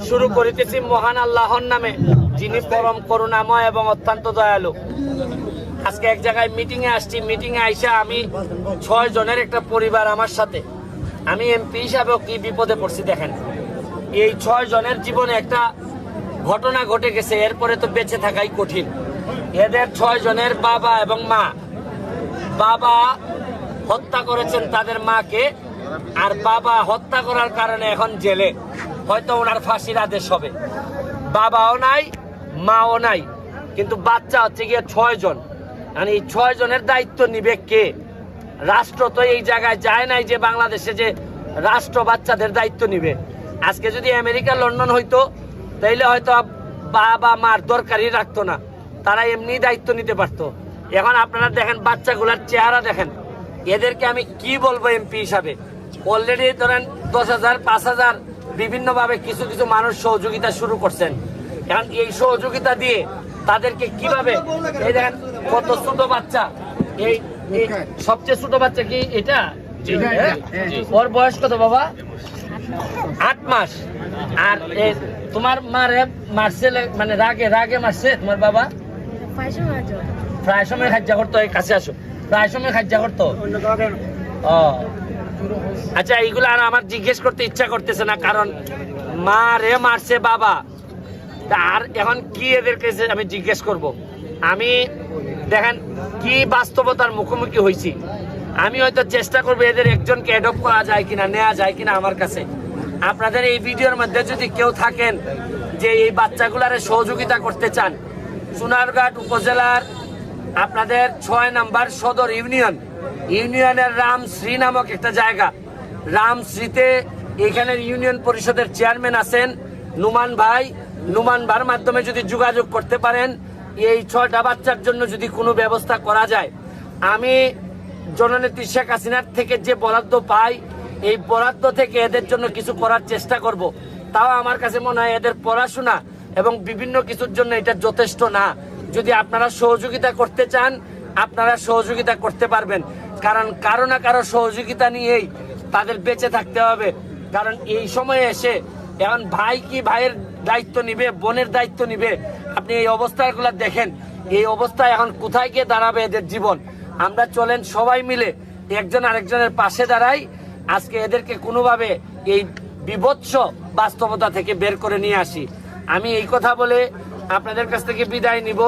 শুরু করিতেছি মহান আল্লাহর নামে, যিনি পরম করুণাময় এবং অত্যন্ত দয়ালু। আজকে এক জায়গায় মিটিং এ আসছি। মিটিং এ আইসা আমি 6 জনের একটা পরিবার আমার সাথে, আমি এমপি হিসাবেও কি বিপদে পড়ছি দেখেন। এই 6 জনের জীবনে একটা ঘটনা ঘটে গেছে, এরপরে তো বেঁচে থাকাই কঠিন। এদের 6 জনের বাবা এবং মা, বাবা হত্যা করেছেন তাদের মাকে, আর বাবা হত্যা করার কারণে এখন জেলে, হয়তো ওনার ফাঁসির আদেশ হবে। বাবাও নাই, মাও নাই, কিন্তু বাচ্চা হচ্ছে গিয়ে 6 জন। মানে এই 6 জনের দায়িত্ব নিবে কে? রাষ্ট্র তো এই জায়গায় যায় নাই যে বাংলাদেশে যে রাষ্ট্র বাচ্চাদের দায়িত্ব নিবে। আজকে যদি আমেরিকা লন্ডন হইতো তাইলে হয়তো বাবা মার দরকারই রাখতো না, তারা এমনি দায়িত্ব নিতে পারতো। এখন আপনারা দেখেন বাচ্চাগুলার চেহারা দেখেন, এদেরকে আমি কি বলবো এমপি হিসাবে? অলরেডি ধরেন 10,000 5,000 বিভিন্ন ভাবে কিছু কিছু মানুষ সহযোগিতা শুরু করছেন। এখন এই সহযোগিতা দিয়ে তাদেরকে কিভাবে, এই দেখেন কত ছোট বাচ্চা, এই সবচেয়ে ছোট বাচ্চা কি এটা? ওর বয়স কত বাবা? 8 মাস। আর তোমার মারে মারছে মানে রাগে মারছে তোমার বাবা? প্রায় সময় খাজ্জা করতো। এই কাছে আসো, প্রায় সময় খাজ্জা করতো। ও আচ্ছা, এইগুলো আর আমার জিজ্ঞেস করতে ইচ্ছা করতেছে না, কারণ মা রে মারছে বাবা। আর এখন কি এদের কাছে আমি জিজ্ঞেস করব? আমি দেখেন কি বাস্তবতার মুখোমুখি হয়েছি। আমি হয়তো চেষ্টা করবো এদের একজনকে অ্যাডপ্ট করা যায় কিনা, নেওয়া যায় কিনা আমার কাছে। আপনাদের এই ভিডিওর মধ্যে যদি কেউ থাকেন যে এই বাচ্চাগুলারে সহযোগিতা করতে চান, সোনারঘাট উপজেলার আপনাদের 6 নম্বর সদর ইউনিয়নের রামশ্রী নামক একটা জায়গা, রামশ্রীতে এখানের ইউনিয়ন পরিষদের চেয়ারম্যান আছেন নুমান ভাই। নুমান ভাইয়ের মাধ্যমে যদি যোগাযোগ করতে পারেন, এই 6টা বাচ্চার জন্য যদি কোনো ব্যবস্থা করা যায়, আমি জননেত্রী শেখ হাসিনার থেকে যে বরাদ্দ পাই, এই বরাদ্দ থেকে এদের জন্য কিছু করার চেষ্টা করব। তাও আমার কাছে মনে হয় এদের পড়াশোনা এবং বিভিন্ন কিছুর জন্য এটা যথেষ্ট না। যদি আপনারা সহযোগিতা করতে চান, আপনারা সহযোগিতা করতে পারবেন, কারণ কারো না কারো সহযোগিতা নিয়েই তাদের বেঁচে থাকতে হবে। কারণ এই সময়ে এসে এখন ভাই কি ভাইয়ের দায়িত্ব নিবে, বোনের দায়িত্ব নিবে? আপনি এই অবস্থাগুলো দেখেন, এই অবস্থায় এখন কোথায় গিয়ে দাঁড়াবে এদের জীবন? আমরা চলেন সবাই মিলে একজন আরেকজনের পাশে দাঁড়াই, আজকে এদেরকে কোনোভাবে এই বিভৎস বাস্তবতা থেকে বের করে নিয়ে আসি। আমি এই কথা বলে আপনাদের কাছ থেকে বিদায় নিব।